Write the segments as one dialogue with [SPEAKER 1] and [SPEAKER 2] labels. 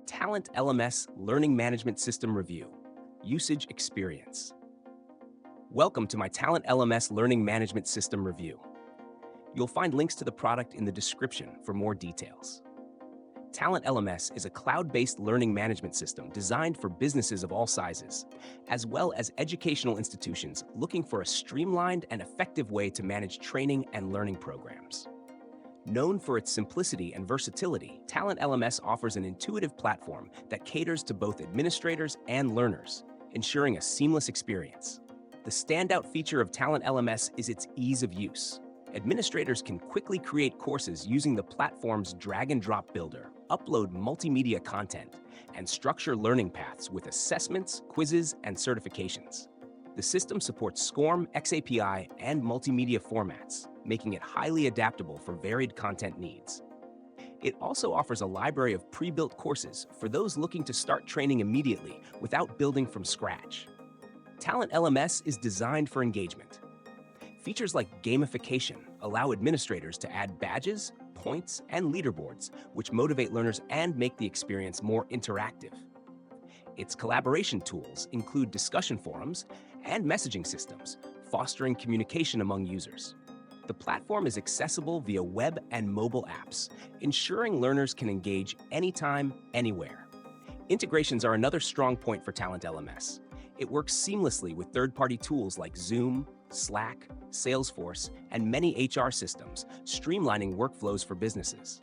[SPEAKER 1] TalentLMS Learning Management System Review, Usage Experience. Welcome to my TalentLMS Learning Management System Review. You'll find links to the product in the description for more details. TalentLMS is a cloud-based learning management system designed for businesses of all sizes, as well as educational institutions looking for a streamlined and effective way to manage training and learning programs. Known for its simplicity and versatility, TalentLMS offers an intuitive platform that caters to both administrators and learners, ensuring a seamless experience. The standout feature of TalentLMS is its ease of use. Administrators can quickly create courses using the platform's drag-and-drop builder, upload multimedia content, and structure learning paths with assessments, quizzes, and certifications. The system supports SCORM, XAPI, and multimedia formats, making it highly adaptable for varied content needs. It also offers a library of pre-built courses for those looking to start training immediately without building from scratch. TalentLMS is designed for engagement. Features like gamification allow administrators to add badges, points, and leaderboards, which motivate learners and make the experience more interactive. Its collaboration tools include discussion forums and messaging systems, fostering communication among users. The platform is accessible via web and mobile apps, ensuring learners can engage anytime, anywhere. Integrations are another strong point for TalentLMS. It works seamlessly with third-party tools like Zoom, Slack, Salesforce, and many HR systems, streamlining workflows for businesses.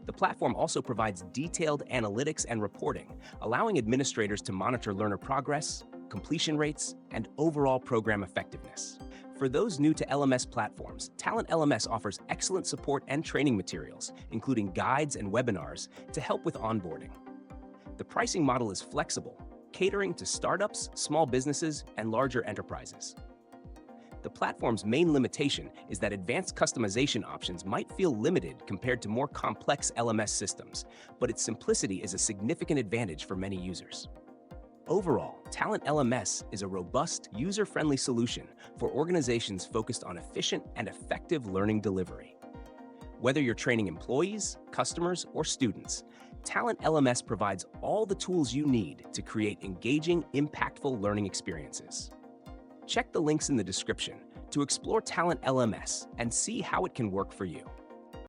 [SPEAKER 1] The platform also provides detailed analytics and reporting, allowing administrators to monitor learner progress, completion rates, and overall program effectiveness. For those new to LMS platforms, TalentLMS offers excellent support and training materials, including guides and webinars, to help with onboarding. The pricing model is flexible, catering to startups, small businesses, and larger enterprises. The platform's main limitation is that advanced customization options might feel limited compared to more complex LMS systems, but its simplicity is a significant advantage for many users. Overall, TalentLMS is a robust, user-friendly solution for organizations focused on efficient and effective learning delivery. Whether you're training employees, customers, or students, TalentLMS provides all the tools you need to create engaging, impactful learning experiences. Check the links in the description to explore TalentLMS and see how it can work for you.